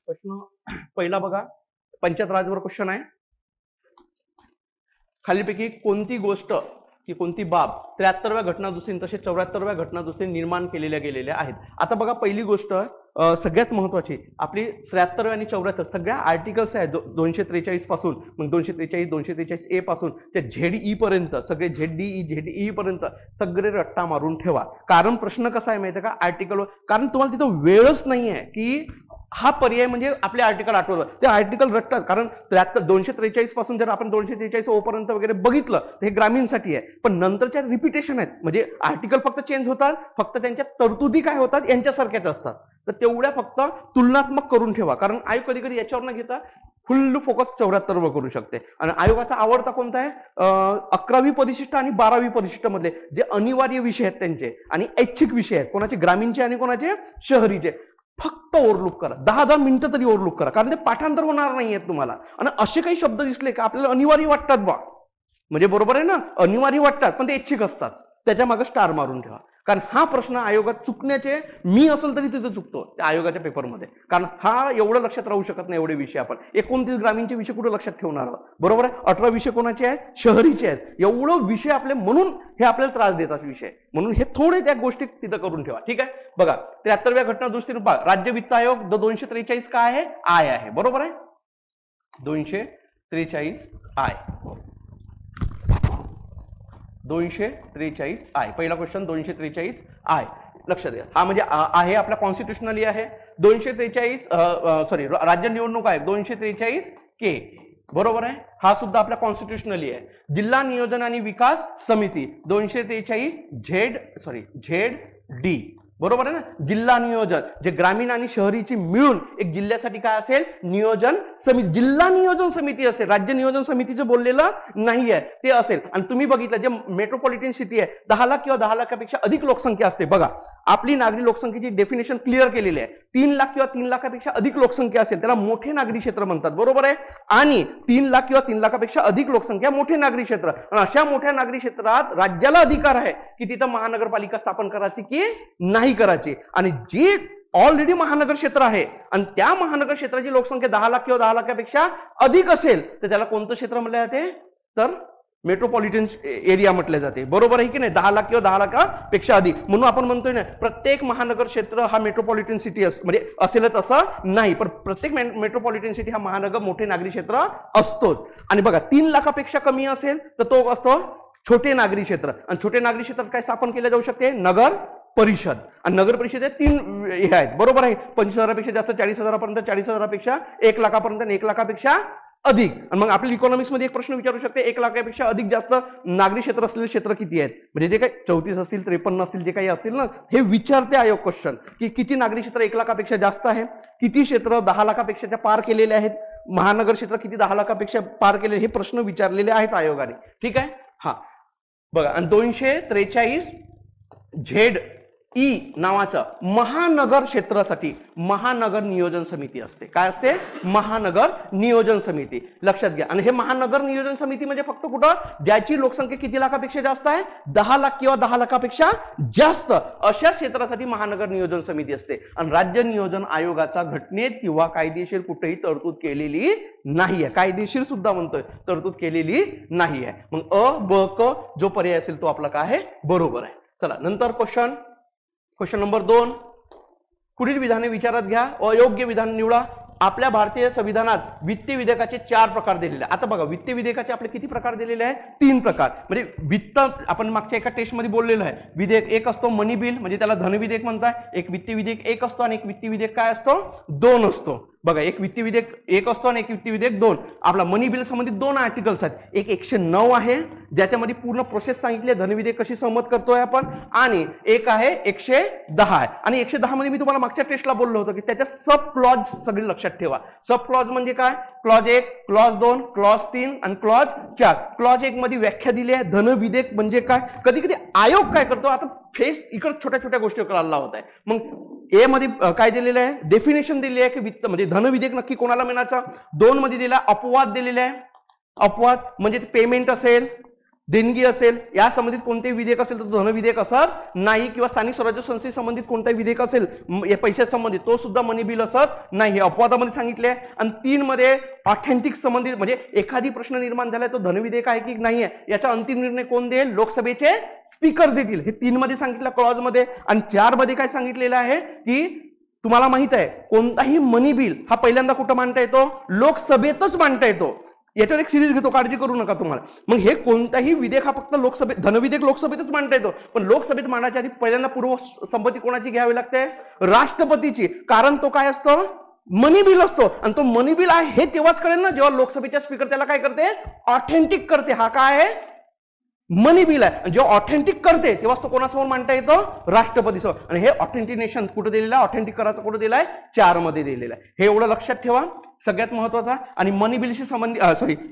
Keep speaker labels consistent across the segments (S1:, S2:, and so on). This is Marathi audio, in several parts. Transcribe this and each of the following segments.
S1: प्रश्न पहिला बघा, पंचायत राजवर क्वेश्चन आहे. खालीपैकी कोणती गोष्ट की कोणती बाब 73व्या घटनादुरुस्ती तसेच 74व्या घटनादुरुस्ती निर्माण केलेल्या गेलेल्या आहेत. आता बघा, पहिली गोष्ट सगळ्यात महत्वाची, आपली 73 आणि 74 सगळ्या आर्टिकल्स आहेत 243 पासून, मग 243 243A पासून ते ZE पर्यंत सगळे ZDE पर्यंत सगळे रट्टा मारून ठेवा. कारण प्रश्न कसा आहे माहिती आहे का, आर्टिकल, कारण तुम्हाला तिथं वेळच नाही आहे की हा पर्याय म्हणजे आपले आर्टिकल आठवलं ते आर्टिकल रट्टात. कारण 243 पासून जर आपण 243 O पर्यंत वगैरे बघितलं तर हे ग्रामीणसाठी आहे, पण नंतरच्या रिपिटेशन आहेत, म्हणजे आर्टिकल फक्त चेंज होतात, फक्त त्यांच्या तरतुदी काय होतात यांच्यासारख्याच असतात. तर तेवढ्या फक्त तुलनात्मक करून ठेवा, कारण आयोग कधी कधी याच्यावर न घेता फुल फोकस 74 वर करू शकते. आणि आयोगाचा आवडता कोणता आहे, 11वी परिशिष्ट आणि 12वी परिशिष्ट मधले जे अनिवार्य विषय आहेत त्यांचे आणि ऐच्छिक विषय आहेत, कोणाचे ग्रामीणचे आणि कोणाचे शहरीचे, फक्त ओव्हरलुक करा. 10-10 मिनिटं तरी ओव्हरलुक करा, कारण ते पाठांतर होणार नाहीयेत तुम्हाला. आणि असे काही शब्द दिसले का आपल्याला अनिवार्य वाटतात बा, म्हणजे बरोबर आहे ना, अनिवार्य वाटतात पण ते ऐच्छिक असतात, त्याच्या मागे स्टार मारून ठेवा. कारण हा प्रश्न आयोगात चुकण्याचे, मी असेल तरी तिथे चुकतो त्या आयोगाच्या पेपरमध्ये, कारण हा एवढं लक्षात राहू शकत नाही. एवढे विषय आपण 29 ग्रामीणचे विषय कुठे लक्षात ठेवणार आहोत, बरोबर आहे. 18 विषय कोणाचे आहेत, शहरीचे आहेत. एवढं विषय आपले, म्हणून हे आपल्याला त्रास देतात विषय, म्हणून हे थोडे त्या गोष्टी तिथं करून ठेवा. ठीक आहे. बघा, 73व्या घटना दुरुस्तीने राज्य वित्त आयोग 243 काय आहे, आय आहे, बरोबर आहे. 243 आय, 243 आय, पहिला क्वेश्चन 243 आय, लक्षात द्या. हा म्हणजे आहे आपला कॉन्स्टिट्युशनली आहे. 243 सॉरी, राज्य निवडणूक आयोग 243 के, बरोबर आहे. हा सुद्धा आपला कॉन्स्टिट्युशनली आहे. जिल्हा नियोजन आणि विकास समिती 243 ZD, बरोबर आहे ना. जिल्हा नियोजन, जे ग्रामीण आणि शहरीची मिळून एक जिल्ह्यासाठी काय असेल, नियोजन समिती, जिल्हा नियोजन समिती असेल, राज्य नियोजन समितीचं बोललेलं नाही आहे ते असेल. आणि तुम्ही बघितलं जे मेट्रोपॉलिटन सिटी आहे, 10 लाख किंवा 10 लाखापेक्षा अधिक लोकसंख्या असते. बघा, आपली नागरी लोकसंख्येची डेफिनेशन क्लिअर केलेली आहे. 3 लाख किंवा 3 लाखापेक्षा अधिक लोकसंख्या असेल त्याला मोठे नागरी क्षेत्र म्हणतात, बरोबर आहे. आणि 3 लाख किंवा 3 लाखापेक्षा अधिक लोकसंख्या मोठे नागरी क्षेत्र. अशा मोठ्या नागरी क्षेत्रात राज्याला अधिकार आहे की तिथं महानगरपालिका स्थापन करायची की नाही करायची. आणि जी ऑलरेडी महानगर क्षेत्र आहे आणि त्या महानगर क्षेत्राची लोकसंख्या 10 लाख किंवा 10 लाखापेक्षा अधिक असेल तर त्याला कोणतं क्षेत्र म्हटलं जाते, तर मेट्रोपॉलिटन एरिया म्हटले जाते, बरोबर आहे की नाही. 10 लाख किंवा 10 लाखापेक्षा अधिक, म्हणून आपण म्हणतोय ना प्रत्येक महानगर क्षेत्र हा मेट्रोपॉलिटन सिटी म्हणजे असेलच असं नाही, पण प्रत्येक मेट्रोपॉलिटन सिटी हा महानगर मोठे नागरी क्षेत्र असतोच. आणि बघा, 3 लाखापेक्षा कमी असेल तर तो असतो छोटे नागरी क्षेत्र. आणि छोटे नागरी क्षेत्रात काय स्थापन केले जाऊ शकते, नगर परिषद. आणि नगर परिषदेत 3 हे आहेत, बरोबर आहे. 25,000पेक्षा जास्त, 40,000पर्यंत, 40,000पेक्षा 1 लाखापर्यंत, 1 लाखापेक्षा अधिक. आणि मग आपल्या इकॉनॉमिक्स मध्ये एक प्रश्न विचारू शकते, 1 लाखापेक्षा अधिक जास्त नागरी क्षेत्र असलेले क्षेत्र किती आहेत, म्हणजे जे काही 34 असतील, 53 असतील, जे काही असतील ना, हे विचारते आयोग क्वेश्चन की किती नागरी क्षेत्र 1 लाखापेक्षा जास्त आहे, किती क्षेत्र 10 लाखापेक्षा पार केलेले आहेत, महानगर क्षेत्र किती 10 लाखापेक्षा पार केलेले, हे प्रश्न विचारलेले आहेत आयोगाने. ठीक आहे. हा बघा, आणि 243 ZE नावाचं महानगर क्षेत्रासाठी महानगर नियोजन समिती असते. काय असते, महानगर नियोजन समिती, लक्षात घ्या. आणि हे महानगर नियोजन समिती म्हणजे फक्त कुठं, ज्याची लोकसंख्या किती लाखापेक्षा जास्त आहे, 10 लाख किंवा 10 लाखापेक्षा जास्त, अशा क्षेत्रासाठी महानगर नियोजन समिती असते. आणि राज्य नियोजन आयोगाचा घटनेत किंवा कायदेशीर कुठेही तरतूद केलेली नाही आहे, कायदेशीर सुद्धा म्हणतोय, तरतूद केलेली नाही आहे. मग अ, ब, क जो पर्याय असेल तो आपला काय आहे, बरोबर आहे. चला नंतर क्वेश्चन नंबर 2, पुढील विधाने विचारात घ्या, अयोग्य विधान निवडा. आपल्या भारतीय संविधानात वित्तीय विधेयकाचे 4 प्रकार दिलेले आहेत. आता बघा, वित्तीय विधेयकाचे आपले किती प्रकार दिलेले आहेत, 3 प्रकार. म्हणजे वित्त, आपण मागच्या एका टेस्ट मध्ये बोललेलो आहे, विधेयक एक असतो मनी बिल, म्हणजे त्याला धनविधेयक म्हणतात. एक वित्तीय विधेयक 1 असतो आणि एक वित्तीय विधेयक काय असतो, 2 असतो. बघा, एक वित्तीय विधेयक 1 असतो आणि एक वित्तीय विधेयक 2. आपला मनी बिल संबंधित 2 आर्टिकल्स आहेत. एक 109 आहे ज्याच्यामध्ये पूर्ण प्रोसेस सांगितली, धनविधेयक कशी सहमत करतोय आपण, आणि एक आहे 110 आहे. आणि 110 मध्ये मी तुम्हाला मागच्या टेस्टला बोललो होतो की त्याच्या सब क्लॉज सगळे लक्षात ठेवा. सब क्लॉज म्हणजे काय, क्लॉज 1, क्लॉज 2, क्लॉज 3 आणि क्लॉज 4. क्लॉज 1 मध्ये व्याख्या दिली आहे, धनविधेयक म्हणजे काय. कधी कधी आयोग काय करतो, आता फेस इकडे छोट्या छोट्या गोष्टी करायला होत आहे. मग ए मध्ये काय दिलेलं आहे, डेफिनेशन दिली आहे की वित्त म्हणजे धनविधेयक नक्की कोणाला मिळायचा. 2 मध्ये दिला अपवाद दिलेला आहे, अपवाद म्हणजे पेमेंट असेल, देणगी असेल या संबंधित कोणतेही विधेयक असेल तर धनविधेयक असत नाही, किंवा स्थानिक स्वराज्य संस्थेशी संबंधित कोणताही विधेयक असेल पैशाच्या संबंधित तो सुद्धा मनी बिल असत नाही, हे अपवादामध्ये सांगितले आहे. आणि 3 मध्ये ऑथेंटिक संबंधित म्हणजे एखादी प्रश्न निर्माण झालाय तो धनविधेयक आहे की नाही आहे याचा अंतिम निर्णय कोण देईल, लोकसभेचे स्पीकर देतील, हे 3 मध्ये सांगितलं क्लॉज मध्ये. आणि 4 मध्ये काय सांगितलेलं आहे की तुम्हाला माहित आहे कोणताही मनी बिल हा पहिल्यांदा कुठं मांडता येतो, लोकसभेतच मांडता येतो. याच्यावर एक सिरीज घेतो, काळजी करू नका तुम्हाला. मग हे कोणताही विधेयक हा फक्त लोकसभेत, धनविधेयक लोकसभेतच मांडता येतो, पण लोकसभेत मांडण्याच्या आधी पहिल्यांदा पूर्व संमती कोणाची घ्यावी लागते, राष्ट्रपतीची. कारण तो काय असतो, मनी बिल असतो. आणि तो मनी बिल आहे हे तेव्हाच कळेल ना जेव्हा लोकसभेच्या स्पीकर त्याला काय करते, ऑथेंटिक करते. हा काय आहे, मनी बिल आहे. जेव्हा ऑथेंटिक करते तेव्हाच तो कोणासमोर मांडता येतो, राष्ट्रपतीसमोर. आणि हे ऑथेंटिनेशन कुठे दिलेलं आहे, ऑथेंटिक करायचं कुठे दिलं आहे, 4 मध्ये दिलेलं आहे. हे एवढं लक्षात ठेवा, सगळ्यात महत्वाचा. आणि मनी बिलशी संबंधित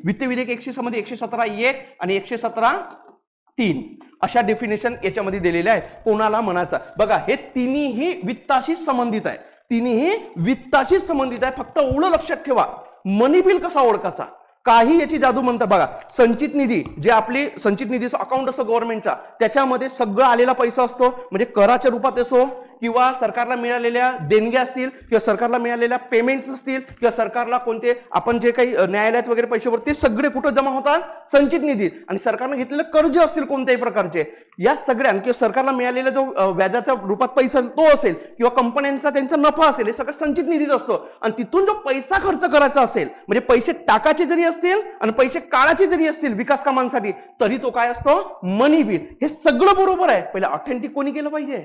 S1: वित्त विधेयक 1 शी संबंधित 117(1) आणि 117(3) अशा डेफिनेशन याच्यामध्ये दिलेल्या आहेत. कोणाला म्हणायचा बघा, हे तिन्ही वित्ताशी संबंधित आहे, तिन्ही वित्ताशी संबंधित आहे. फक्त एवढं लक्षात ठेवा, मनी बिल कसा ओळखायचा, काही याची जादू म्हणतात बघा. संचित निधी, जे आपली संचित निधीचं अकाउंट असतो गव्हर्नमेंटचा, त्याच्यामध्ये सगळं आलेला पैसा असतो, म्हणजे कराच्या रूपात असो किंवा सरकारला मिळालेल्या देणग्या असतील किंवा सरकारला मिळालेल्या पेमेंट्स असतील किंवा सरकारला कोणते आपण जे काही न्यायालयात वगैरे पैसे भरतो ते सगळे कुठं जमा होतात, संचित निधीत. आणि सरकारने घेतलेले कर्ज असतील कोणत्याही प्रकारचे, या सगळ्या किंवा सरकारला मिळालेला जो व्याजाच्या रूपात पैसा तो असेल किंवा कंपन्यांचा त्यांचा नफा असेल, हे सगळं संचित निधीत असतो. आणि तिथून जो पैसा खर्च करायचा असेल, म्हणजे पैसे टाकाचे जरी असतील आणि पैसे काढाचे जरी असतील विकास कामांसाठी, तरी तो काय असतो, मनी बिल. हे सगळं बरोबर आहे. पहिले ऑथेंटिक कोणी केलं पाहिजे,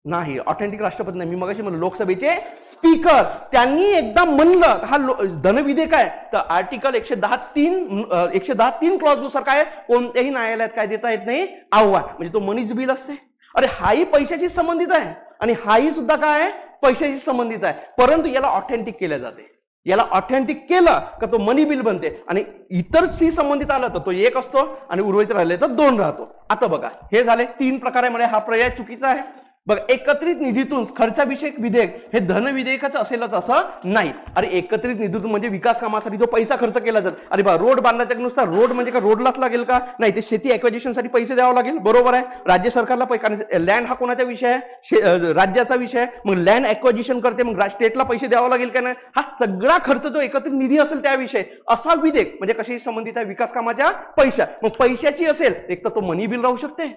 S1: नाही ऑथेंटिक राष्ट्रपती नाही. मी मगाशी म्हणलं लोकसभेचे स्पीकर, त्यांनी एकदा म्हणलं हा धनविधेयक आहे तर आर्टिकल 110(3) क्लॉज नुसार काय कोणत्याही न्यायालयात काय देता येत नाही आव्हान, म्हणजे तो मनीच बिल असते. अरे हाही पैशाशी संबंधित आहे आणि हाही सुद्धा काय आहे, पैशाशी संबंधित आहे. परंतु याला ऑथेंटिक केलं जाते, याला ऑथेंटिक केलं का तो मनी बिल बनते. आणि इतर शी संबंधित आलं तर तो 1 असतो आणि उर्वरित राहिले तर 2 राहतो. आता बघा, हे झाले 3 प्रकार आहे. म्हणजे हा पर्याय चुकीचा आहे. बघा, एकत्रित निधीतून खर्चाविषयक विधेयक हे धन विधेयकाचं असेलच असं नाही. अरे एकत्रित निधीतून म्हणजे विकास कामासाठी जो पैसा खर्च केला जातो. अरे बा, रोड बांधायच्या नुसार रोड म्हणजे का रोडलाच लागेल का, नाही, ते शेती ॲक्विजिशनसाठी पैसे द्यावं लागेल, बरोबर आहे. राज्य सरकारला पैसे, लँड हा कोणाचा विषय आहे, राज्याचा विषय आहे. मग लँड ॲक्विजिशन करते, मग स्टेटला पैसे द्यावं लागेल का नाही, हा सगळा खर्च जो एकत्रित निधी असेल त्याविषयी असा विधेयक म्हणजे कशाशी संबंधित आहे, विकास कामाच्या पैसा. मग पैशाची असेल एक तर तो मनी बिल राहू शकते,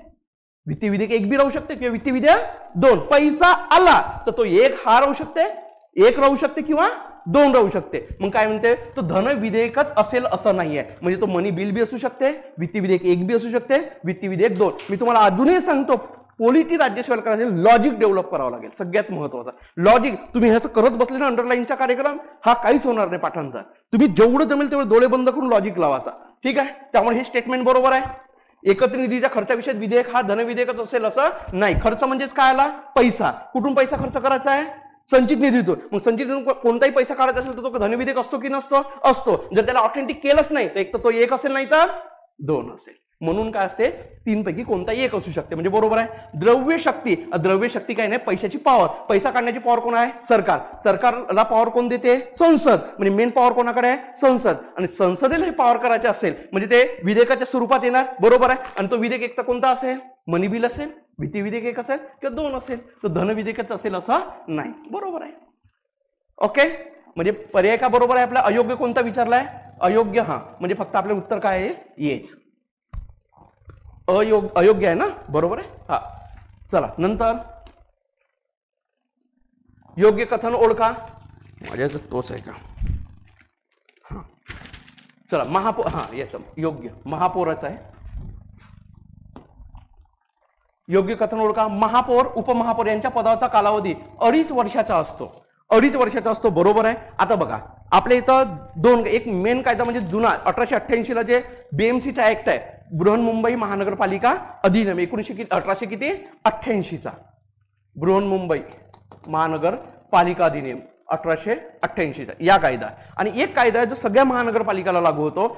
S1: वित्तीय विधेयक 1 बी राहू शकते किंवा वित्तीय विधेयक 2. पैसा आला तर तो 1 हा राहू शकते, 1 राहू शकते किंवा 2 राहू शकते. मग काय म्हणते, तो धन विधेयकच असेल असं नाहीये. म्हणजे तो मनी बिल बी असू शकते, वित्तीय विधेयक 1 बी असू शकते, वित्तीय विधेयक 2. मी तुम्हाला अजूनही सांगतो, पॉलिटी राज्यसेवा करायचे लॉजिक डेव्हलप करावं लागेल, सगळ्यात महत्वाचा लॉजिक. तुम्ही ह्याचं करत बसले ना अंडरलाईनचा कार्यक्रम, हा काहीच होणार नाही पाठांचा. तुम्ही जेवढं जमेल तेवढं डोळे बंद करून लॉजिक लावायचा, ठीक आहे. त्यामुळे हे स्टेटमेंट बरोबर आहे. एकत्रित निधीच्या खर्चाविषयी विधेयक हा धनविधेयकच असेल असं नाही. खर्च म्हणजेच काय आला, पैसा. कुठून पैसा खर्च करायचा आहे, संचित निधीतून. मग संचित निधीतून कोणताही पैसा काढायचा असेल तर तो धनविधेयक असतो की नसतो, असतो. जर त्याला ऑथेंटिक केलंच नाही तर एक तर तो 1 असेल नाही तर 2 असेल. म्हणून काय असते, 3 पैकी कोणताही 1 असू शकते, म्हणजे बरोबर आहे. द्रव्य शक्ती, द्रव्य शक्ती काय नाही, पैशाची पॉवर. पैसा काढण्याची पॉवर कोण आहे, सरकार. सरकारला पॉवर कोण देते, संसद. म्हणजे मेन पॉवर कोणाकडे आहे, संसद. आणि संसदेला हे पॉवर करायचे असेल म्हणजे ते विधेयकाच्या स्वरूपात येणार, बरोबर आहे. आणि तो विधेयक एक तर कोणता असेल, मनी बिल असेल, वित्तीय विधेयक 1 असेल किंवा 2 असेल. तो धन विधेयकच असेल असं नाही, बरोबर आहे. ओके, म्हणजे पर्याय का बरोबर आहे आपला. अयोग्य कोणता विचारलाय, अयोग्य. हा म्हणजे फक्त आपले उत्तर काय आहे, येच. अयोग्य आहे ना, बरोबर आहे. हा, चला नंतर योग्य कथन ओळखा. माझ्याच तोच आहे का, हा चला. महापौर, हा याच योग्य महापौराचा आहे. योग्य कथन ओळखा. महापौर उपमहापौर यांच्या पदाचा कालावधी 2.5 वर्षाचा असतो, 2.5 वर्षाचा असतो, बरोबर आहे. आता बघा, आपल्या इथं 2, एक मेन कायदा म्हणजे जुना 1888 ला जे BMCचा ऍक्ट आहे, बृहन्मुंबई महानगरपालिका अधिनियम 1888 चा बृहन्मुंबई महानगरपालिका अधिनियम 1888 चा या कायदा. आणि एक कायदा आहे जो सगळ्या महानगरपालिकाला लागू होतो.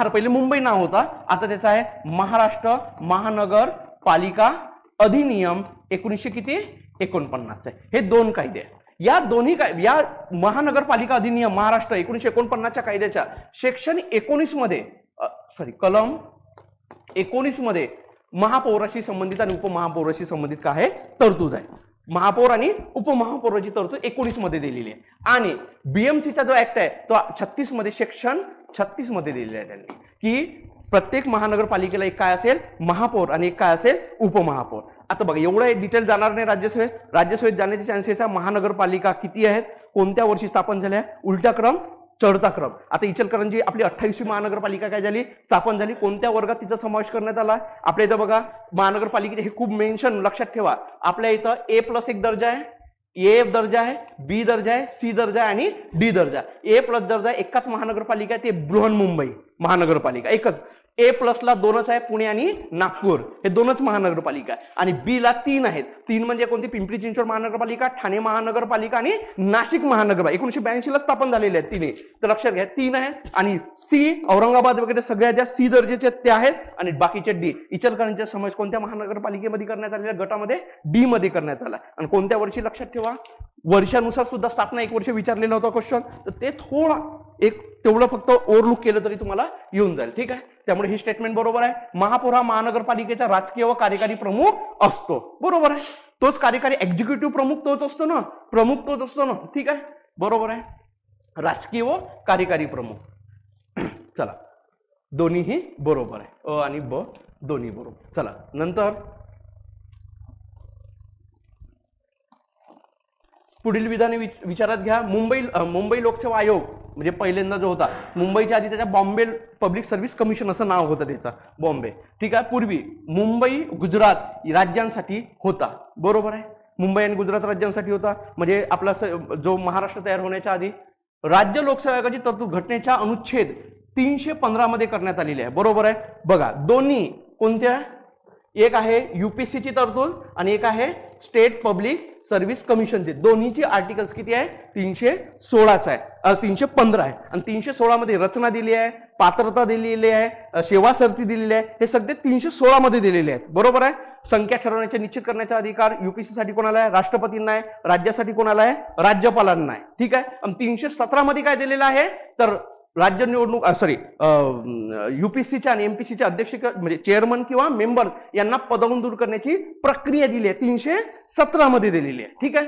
S1: पहिले मुंबई नाव होता, आता त्याचा आहे महाराष्ट्र महानगरपालिका अधिनियम 1949. हे 2 कायदे. या दोन्ही या महानगरपालिका अधिनियम महाराष्ट्र 1949 च्या कायद्याच्या सेक्शन 19 मध्ये, कलम 19 मध्ये महापौराशी संबंधित आणि उपमहापौराशी संबंधित काय आहे तरतूद आहे. महापौर आणि उपमहापौराची तरतूद 19 मध्ये दिलेली आहे. आणि बीएमसीचा जो ऍक्ट आहे तो 36 मध्ये सेक्शन 36 मध्ये दिलेला आहे त्यांनी की प्रत्येक महानगरपालिकेला एक काय असेल महापौर आणि एक काय असेल उपमहापौर. आता बघा एवढं डिटेल जाणार नाही राज्यसभेत जाण्याचे चान्सेस आहे. महानगरपालिका किती आहेत, कोणत्या वर्षी स्थापन झाल्या, उलटा क्रम चढता क्रम. आता इचलकरंजी आपली 28वी महानगरपालिका काय झाली स्थापन झाली, कोणत्या वर्गात तिचा समावेश करण्यात आला. आपल्या इथं बघा महानगरपालिकेचे हे खूप मेन्शन लक्षात ठेवा. आपल्या इथं A+1 दर्जा आहे, A दर्जा आहे, B दर्जा आहे, C दर्जा आहे आणि D दर्जा. A+ दर्जा एकाच महानगरपालिका आहे, ते बृहन्मुंबई महानगरपालिका एकच. A+ ला 2च आहे, पुणे आणि नागपूर हे 2च महानगरपालिका आहे. आणि B ला 3 आहेत. 3 म्हणजे कोणती, पिंपरी चिंचवड महानगरपालिका, ठाणे महानगरपालिका आणि नाशिक महानगरपालिका. 1982 ला स्थापन झालेले आहेत तिन्ही, तर लक्षात घ्या 3 आहेत. आणि C औरंगाबाद वगैरे सगळ्या ज्या C दर्जाचे त्या आहेत आणि बाकीचे D. इचलकरंजीचा समावेश कोणत्या महानगरपालिकेमध्ये करण्यात आलेल्या गटामध्ये D मध्ये करण्यात आला. आणि कोणत्या वर्षी लक्षात ठेवा, वर्षानुसार सुद्धा स्थापना एक वर्ष विचारलेला होता क्वेश्चन, तर ते थोडा एक तेवढं फक्त ओव्हरलुक केलं तरी तुम्हाला येऊन जाईल. ठीक आहे, त्यामुळे ही स्टेटमेंट बरोबर आहे. महापौर हा महानगरपालिकेचा राजकीय व कार्यकारी प्रमुख असतो. बरोबर आहे, तोच कार्यकारी एक्झिक्युटिव्ह प्रमुख तोच असतो ना, प्रमुख तोच असतो ना. ठीक आहे, बरोबर आहे, राजकीय व कार्यकारी प्रमुख. चला दोन्हीही बरोबर आहे, अ आणि ब दोन्ही बरोबर. चला नंतर पुढील विधाने विचारात घ्या. मुंबई लोकसेवा आयोग म्हणजे पहिल्यांदा जो होता, मुंबईच्या आधी त्याच्या बॉम्बे पब्लिक सर्व्हिस कमिशन असं नाव होतं त्याचं, बॉम्बे. ठीक आहे, पूर्वी मुंबई गुजरात राज्यांसाठी होता. बरोबर आहे, मुंबई आणि गुजरात राज्यांसाठी होता. म्हणजे आपला जो महाराष्ट्र तयार होण्याच्या आधी राज्य लोकसेवा आयोगाची तरतूद घटनेच्या अनुच्छेद 315 मध्ये करण्यात आलेली आहे. बरोबर आहे, बघा दोन्ही कोणत्या, एक आहे UPSCची तरतूद आणि एक आहे स्टेट पब्लिक सर्व्हिस कमिशनचे. दोन्हीची आर्टिकल्स किती आहे, 316 आहे, 315 आहे. आणि 316 मध्ये रचना दिली आहे, पात्रता दिलेली आहे, सेवा सरती दिलेली आहे, हे सगळे 316 मध्ये दिलेले आहेत. बरोबर आहे. संख्या ठरवण्याचे निश्चित करण्याचा अधिकार UPSC साठी कोणाला आहे, राष्ट्रपतींना आहे. राज्यासाठी कोणाला आहे, राज्यपालांना आहे. ठीक आहे, आणि 317 मध्ये काय दिलेलं आहे तर राज्य निवडणूक UPSCच्या आणि MPSCच्या अध्यक्ष म्हणजे चेअरमन किंवा मेंबर यांना पदावरून दूर करण्याची प्रक्रिया दिली आहे, 317 मध्ये दिलेली आहे. ठीक आहे,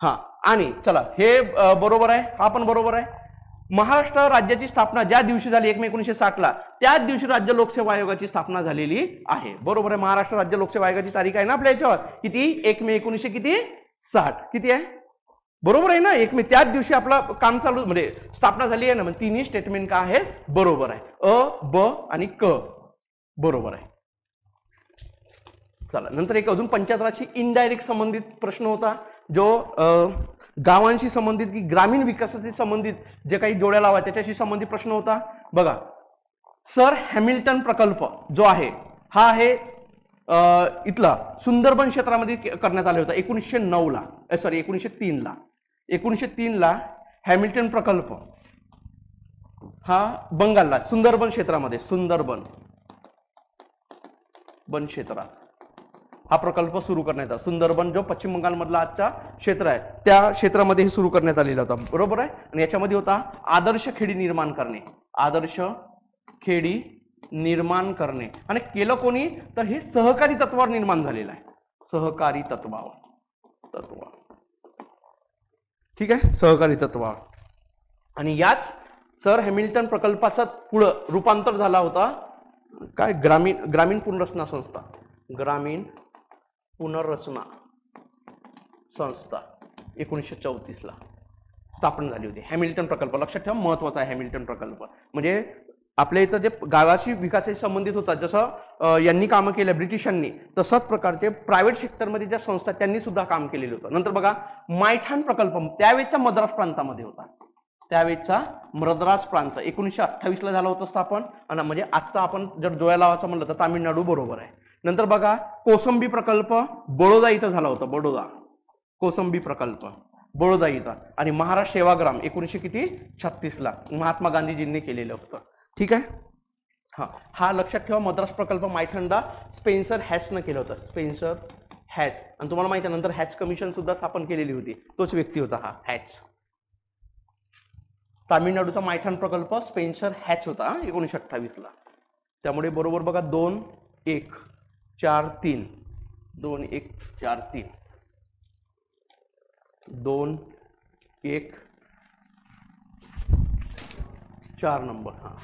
S1: हा. आणि चला हे बरोबर आहे, हा पण बरोबर आहे. महाराष्ट्र राज्याची स्थापना ज्या दिवशी झाली 1 मे 1960 ला, त्याच दिवशी राज्य लोकसेवा आयोगाची स्थापना झालेली आहे. बरोबर आहे, महाराष्ट्र राज्य लोकसेवा आयोगाची तारीख आहे ना आपल्या याच्यावर, किती 1 मे 1960 किती आहे, बरोबर आहे ना, 1 मे त्याच दिवशी आपला काम चालू म्हणजे स्थापना झाली आहे ना. मग तिन्ही स्टेटमेंट काय आहे बरोबर आहे, अ ब आणि क बरोबर आहे. चला नंतर एक अजून पंचायत राजशी इनडायरेक्ट संबंधित प्रश्न होता, जो गावांशी संबंधित की ग्रामीण विकासाशी संबंधित जे काही जोड्या लावा त्याच्याशी संबंधित प्रश्न होता. बघा सर हॅमिल्टन प्रकल्प जो आहे हा आहे इथला सुंदरबन क्षेत्रामध्ये करण्यात आला होता 1909 ला, 1903 ला. 1903 ला हॅमिल्टन प्रकल्प हा बंगालला सुंदरबन क्षेत्रामध्ये, सुंदरबन वन क्षेत्रात हा प्रकल्प सुरू करण्यात आला. सुंदरबन जो पश्चिम बंगाल मधला आजचा क्षेत्र आहे त्या क्षेत्रामध्ये हे सुरू करण्यात आलेला होता. बरोबर आहे. आणि याच्यामध्ये होता आदर्श खेडी निर्माण करणे, आदर्श खेडी निर्माण करणे. आणि केलं कोणी तर हे सहकारी तत्वावर निर्माण झालेलं आहे, सहकारी तत्वावर. ठीक आहे, सहकारी तत्वावर. आणि याच सर हॅमिल्टन प्रकल्पाचा पुढं रूपांतर झाला होता काय, ग्रामीण पुनर्रचना संस्था, ग्रामीण पुनर्रचना संस्था 1934 ला स्थापन झाली होती. हॅमिल्टन प्रकल्प लक्षात ठेवा, महत्वाचा आहे हॅमिल्टन प्रकल्प. म्हणजे आपल्या इथं जे गावाशी विकासाशी संबंधित होता, जसं यांनी कामं केलं ब्रिटिशांनी, तसंच प्रकारचे प्रायव्हेट सेक्टरमध्ये ज्या संस्था त्यांनी सुद्धा काम केलेलं होतं. नंतर बघा मायठाण प्रकल्प त्यावेळेचा मद्रास प्रांतामध्ये होता, त्यावेळेचा मद्रास प्रांत 1928 ला झाला होता स्थापन. आणि म्हणजे आजचा आपण जर डोळ्या लावायचं म्हणलं तर तामिळनाडू बरोबर आहे. नंतर बघा कोसंबी प्रकल्प बडोदा इथं झाला होता, बडोदा कोसंबी प्रकल्प बडोदा इथं. आणि महाराष्ट्र सेवाग्राम 1936 ला महात्मा गांधीजींनी केलेलं होतं. ठीक आहे, हा लक्षात ठेवा. मद्रास प्रकल्प मायथंडा स्पेन्सर हॅचनं केलं होतं, स्पेन्सर हॅच. आणि तुम्हाला माहिती आहे नंतर हॅच कमिशन सुद्धा स्थापन केलेली होती, तोच व्यक्ती होता हा हॅच. तामिळनाडूचा मायथान प्रकल्प स्पेन्सर हॅच होता 1928 ला. त्यामुळे बरोबर बघा 2 1 4 3 2 1 4 3 2 1 4 नंबर. हा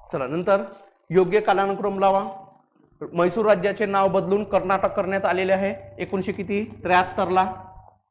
S1: चला नंतर योग्य कालानुक्रम लावा. म्हैसूर राज्याचे नाव बदलून कर्नाटक करण्यात आलेले आहे 1973 ला.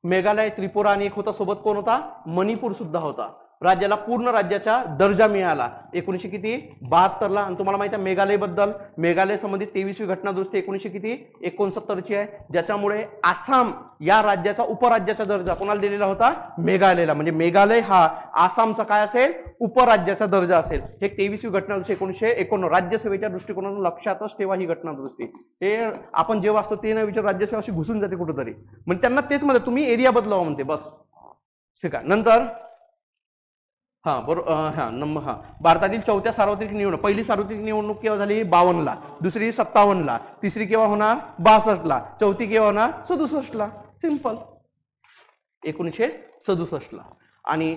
S1: मेघालय, त्रिपुरा आणि एक होता सोबत, कोण होता? मणिपूर सुद्धा होता. राज्याला पूर्ण राज्याचा दर्जा मिळाला 1972 ला. आणि तुम्हाला माहिती आहे मेघालय बद्दल, मेघालय संबंधित 23वी घटना दुरुस्ती 1969 ची आहे, ज्याच्यामुळे आसाम या राज्याचा उपराज्याचा दर्जा कोणाला दिलेला होता? मेघालयला. म्हणजे मेघालय हा आसामचा काय असेल? उपराज्याचा दर्जा असेल. हे 23वी घटना दुरुस्ती 1991 राज्यसेवेच्या दृष्टिकोनातून लक्षातच ठेवा ही घटना दुरुस्ती. हे आपण जे वाचतो ते नाही विचार, राज्यसेवा अशी घुसून जाते कुठेतरी. म्हणजे त्यांना तेच म्हणते तुम्ही एरिया बदलावा म्हणते बस. ठीक आहे. नंतर हा बरोबर. भारतातील चौथ्या सार्वत्रिक निवडणूक, पहिली सार्वत्रिक निवडणूक केव्हा झाली? 52 ला. दुसरी 57 ला. तिसरी केव्हा होणार? 62 ला. चौथी केव्हा होणार? 67 ला. सिंपल. 1967 ला. आणि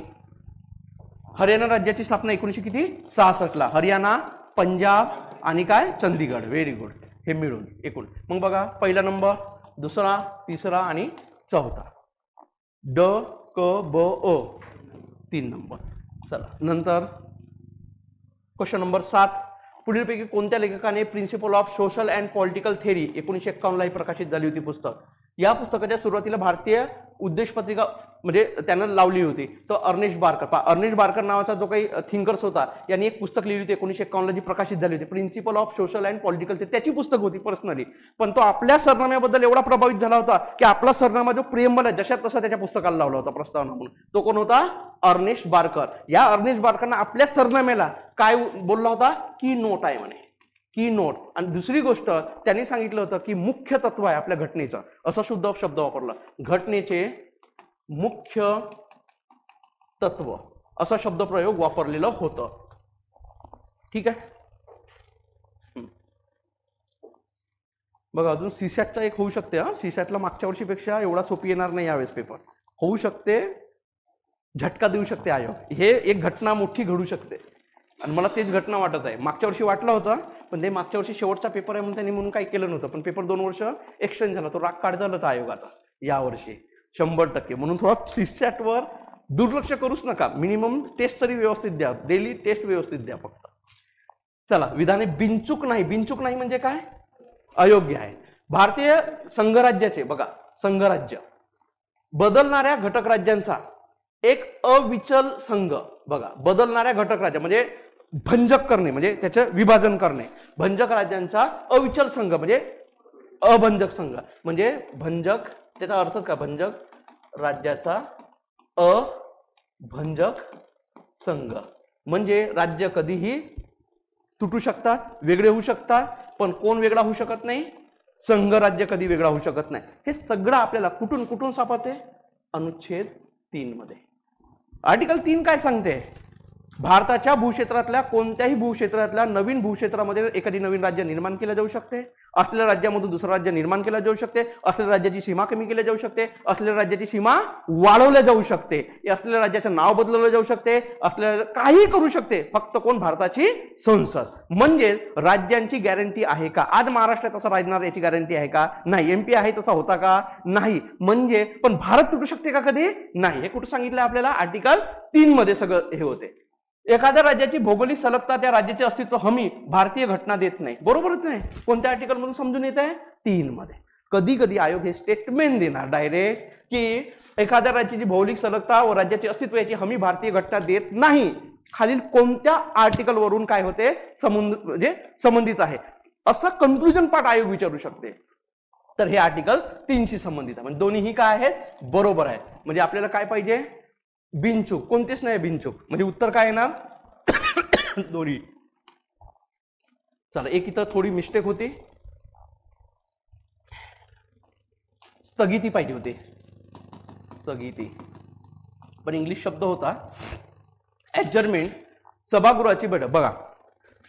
S1: हरियाणा राज्याची स्थापना 1966 ला. हरियाणा, पंजाब आणि काय? चंदीगड. Very good. हे मिळून एकूण मग बघा पहिला नंबर, दुसरा, तिसरा आणि चौथा. ड क ब अ 3 नंबर. चला नंतर क्वेश्चन नंबर 7. पुढीलपैकी कोणत्या लेखकाने principle of social and political theory 1951 ला प्रकाशित झाली होती पुस्तक? या पुस्तकाच्या सुरुवातीला भारतीय उद्देश पत्रिका म्हणजे त्यानं लावली होती. तो अर्नेस्ट बार्कर. अर्नेस्ट बार्कर नावाचा जो काही थिंकर्स होता यांनी एक पुस्तक लिहिली होती 1951 ला जी प्रकाशित झाली होती, principle of social and political theory. त्याची पुस्तक होती पर्सनली. पण तो आपल्या सरनाम्याबद्दल एवढा प्रभावित झाला होता की आपला सरनामा जो प्रियम्बल आहे जशात तसा त्याच्या पुस्तकाला लावला होता प्रस्तावना म्हणून. तो कोण होता? Ernest Barker. या अर्नेस्ट बार्करनं आपल्या सरनाम्याला काय बोलला होता? की नोट आहे म्हणे, की नोट. आणि दुसरी गोष्ट त्यांनी सांगितलं होतं की मुख्य तत्व आहे आपल्या घटनेचं, असा शुद्ध शब्द वापरला. घटनेचे मुख्य तत्व असा शब्दप्रयोग वापरलेलं होतं. ठीक आहे. बघा अजून सीसॅटचा एक होऊ शकते. सीसॅटला मागच्या वर्षीपेक्षा एवढा सोपी येणार नाही यावेळेस पेपर. होऊ शकते, झटका देऊ शकते आयोग. हे एक घटना मोठी घडू शकते आणि मला तेच घटना वाटत आहे. मागच्या वर्षी वाटलं होतं पण ते मागच्या वर्षी शेवटचा पेपर आहे म्हणून त्यांनी म्हणून काही केलं नव्हतं. पण पेपर 2 वर्ष एक्सटेंड झाला. तो राग काढ झाला होता आयोगाचा यावर्षी 100%. म्हणून थोडा सीसॅटवर दुर्लक्ष करूच नका. मिनिमम टेस्ट तरी व्यवस्थित द्या, डेली टेस्ट व्यवस्थित द्या फक्त. चला विधाने बिनचूक नाही. बिनचूक नाही म्हणजे काय? अयोग्य आहे. भारतीय संघराज्याचे बघा, संघराज्य बदलणाऱ्या घटक राज्यांचा एक अविचल संघ. बघा बदलणाऱ्या घटक राज्य म्हणजे भंजक करणे, म्हणजे त्याचं विभाजन करणे. भंजक राज्यांचा अविचल संघ म्हणजे अभंजक संघ. म्हणजे भंजक त्याचा अर्थ काय? भंजक राज्याचा अभंजक संघ म्हणजे राज्य कधीही तुटू शकतात, वेगळे होऊ शकतात, पण कोण वेगळा होऊ शकत नाही? संघराज्य कधी वेगळा होऊ शकत नाही. हे सगळं आपल्याला कुठून कुठून सापडते? अनुच्छेद 3 मध्ये. आर्टिकल 3 काय सांगते? भारताच्या भूक्षेत्रातल्या कोणत्याही भूक्षेत्रातल्या नवीन भूक्षेत्रामध्ये एखादी नवीन राज्य निर्माण केलं जाऊ शकते. असलेल्या राज्यामधून दुसरं राज्य निर्माण केलं जाऊ शकते. असलेल्या राज्याची सीमा कमी केली जाऊ शकते. असलेल्या राज्याची सीमा वाढवल्या जाऊ शकते. असलेल्या राज्याचं नाव बदलवलं जाऊ शकते. असलेल्या काही करू शकते. फक्त कोण? भारताची संसद. म्हणजे राज्यांची गॅरंटी आहे का? आज महाराष्ट्रात असं राहणार याची गॅरंटी आहे का? नाही. एमपी आहे तसा होता का? नाही. म्हणजे पण भारत तुटू शकते का कधी? नाही. हे कुठं सांगितलं आपल्याला? आर्टिकल 3 मध्ये सगळं हे होते. एखाद्या राज्याची भौगोलिक सलगता त्या राज्याचे अस्तित्व हमी भारतीय घटना देत नाही. बरोबरच नाही. कोणत्या आर्टिकल मधून समजून येत आहे? 3 मध्ये. कधी कधी आयोग हे स्टेटमेंट देणार डायरेक्ट की एखाद्या राज्याची भौगोलिक सलगता व राज्याचे अस्तित्व याची हमी भारतीय घटना देत नाही. खालील कोणत्या आर्टिकल वरून काय होते? म्हणजे संबंधित आहे असा कन्क्लुजन पार्ट आयोग विचारू शकते. तर हे आर्टिकल 3 शी संबंधित आहे. म्हणजे दोन्हीही काय आहेत? बरोबर आहे. म्हणजे आपल्याला काय पाहिजे? बिनचूक. कोणतेच नाही बिनचूक. म्हणजे उत्तर काय येणार? दोन्ही. चला एक इथं थोडी मिस्टेक होती. स्थगिती पाहिजे होती. स्थगिती पण इंग्लिश शब्द होता. ॲडजर्नमेंट. सभागृहाची बैठक. बघा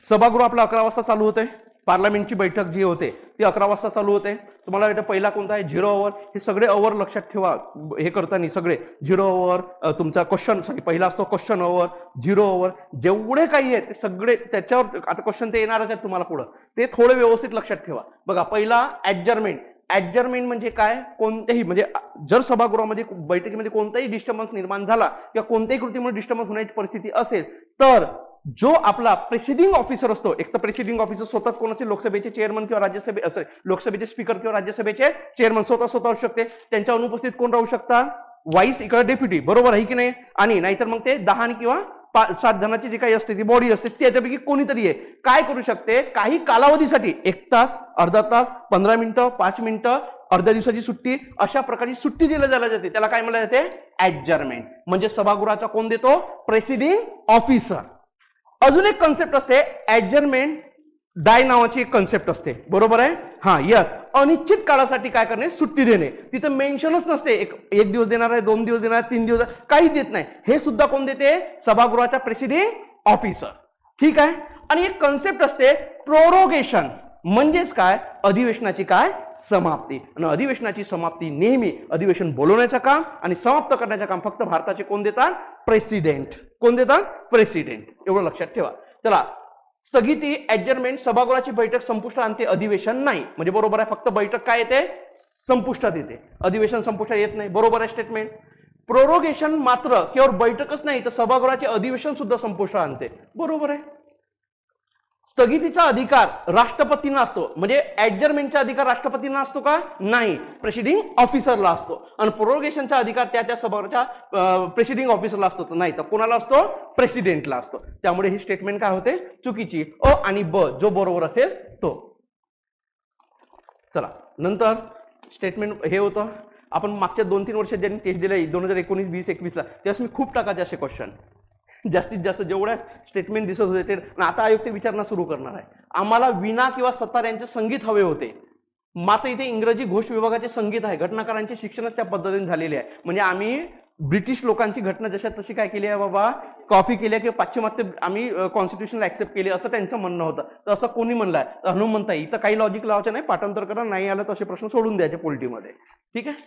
S1: सभागृह आपलं 11 वाजता चालू होते. पार्लमेंटची बैठक जी होते ती 11 वाजता चालू होते. तुम्हाला वाटतं पहिला कोणता आहे 0 ओव्हर. हे सगळे ओव्हर लक्षात ठेवा हे करताना, सगळे 0 ओव्हर तुमचा क्वेश्चन, सॉरी पहिला असतो क्वेश्चन ओव्हर, 0 ओव्हर, जेवढे काही आहेत ते सगळे त्याच्यावर आता क्वेश्चन ते येणारच आहेत तुम्हाला पुढं, ते थोडे व्यवस्थित लक्षात ठेवा. बघा पहिला ऍडजर्नमेंट. ऍडजर्नमेंट म्हणजे काय, कोणत्याही म्हणजे जर सभागृहामध्ये बैठकीमध्ये कोणताही डिस्टर्बन्स निर्माण झाला किंवा कोणत्याही कृतीमुळे डिस्टर्बन्स होण्याची परिस्थिती असेल तर जो आपला प्रेसिडिंग ऑफिसर असतो, एक तर प्रेसिडिंग ऑफिसर स्वतः कोण असते, लोकसभेचे चेअरमन किंवा राज्यसभे लोकसभेचे स्पीकर किंवा राज्यसभेचे चेअरमन स्वतः असू शकते. त्यांच्या अनुपस्थित कोण राहू शकता, वाईस इकडे डेप्युटी, बरोबर आहे की नाही. आणि नाहीतर मग ते 10 किंवा 7 जणांची जी काही असते ती बॉडी असते त्याच्यापैकी कोणीतरी आहे काय करू शकते, काही कालावधीसाठी 1 तास, अर्धा तास, 15 मिनिटं, 5 मिनिटं, अर्ध्या दिवसाची सुट्टी, अशा प्रकारची सुट्टी दिली जाते, त्याला काय म्हटलं जाते, ऍडजर्नमेंट. म्हणजे सभागृहाचा कोण देतो, प्रेसिडिंग ऑफिसर. अजून एक कन्सेप्ट असते ऍडजर्नमेंट डाय नावाची एक कन्सेप्ट असते, बरोबर आहे. हा यस, अनिश्चित काळासाठी काय करणे, सुट्टी देणे. तिथं मेन्शनच नसते एक दिवस देणार आहे, 2 दिवस देणार आहे, 3 दिवस, काही देत नाही. हे सुद्धा कोण देते, सभागृहाचा प्रेसिडिंग ऑफिसर. ठीक आहे. आणि एक कन्सेप्ट असते प्रोरोगेशन, म्हणजेच काय, अधिवेशनाची काय समाप्ती. आणि अधिवेशनाची समाप्ती नेहमी अधिवेशन बोलवण्याचं काम आणि समाप्त करण्याचं काम फक्त भारताचे कोण देतात, प्रेसिडेंट. कोण देतात, प्रेसिडेंट. एवढं लक्षात ठेवा. चला, स्थगिती ऍडजर्नमेंट, सभागृहाची बैठक संपुष्टात आणते, अधिवेशन नाही. म्हणजे बरोबर आहे, फक्त बैठक काय येते, संपुष्टात येते, अधिवेशन संपुष्टात येत नाही, बरोबर आहे स्टेटमेंट. प्रोरोगेशन मात्र केवळ बैठकच नाही तर सभागृहाचे अधिवेशन सुद्धा संपुष्टात आणते, बरोबर आहे. स्थगितीचा अधिकार राष्ट्रपतींना असतो, म्हणजे ऍडजर्नमेंटचा अधिकार राष्ट्रपतींना असतो का, नाही, प्रेसिडिंग ऑफिसरला असतो. आणि प्रोरोगेशनचा अधिकार त्या सभागृहाच्या प्रेसिडिंग ऑफिसरला असतो, नाही तर कोणाला असतो, प्रेसिडेंटला असतो. त्यामुळे ही स्टेटमेंट काय होते, चुकीची. अ आणि ब जो बरोबर असेल तो. चला, नंतर स्टेटमेंट हे होतं. आपण मागच्या 2-3 वर्षात ज्यांनी टेस्ट दिले 2019, 20, 21 ला, त्यावेळेस मी खूप टाकायचे असे क्वेश्चन, जास्तीत जास्त जेवढ्या स्टेटमेंट दिसत होते ते. आता आयोग ते विचारणं सुरू करणार आहे. आम्हाला वीणा किंवा सतार यांचे संगीत हवे होते, मात्र इथे इंग्रजी घोष विभागाचे संगीत आहे. घटनाकारांचे शिक्षणच त्या पद्धतीने झालेले आहे. म्हणजे आम्ही ब्रिटिश लोकांची घटना जशा तशी काय केली आहे बाबा, कॉपी केली आहे किंवा पाश्चिमात्य आम्ही कॉन्स्टिट्यूशनला ऍक्सेप्ट केले असं त्यांचं म्हणणं होतं. तर असं कोणी म्हणलंय, हनुमंताई. इथं काही लॉजिक लावायचं नाही, पाठांतर करा, नाही आलं तसे प्रश्न सोडून द्यायचे पोलिटीमध्ये. ठीक आहे.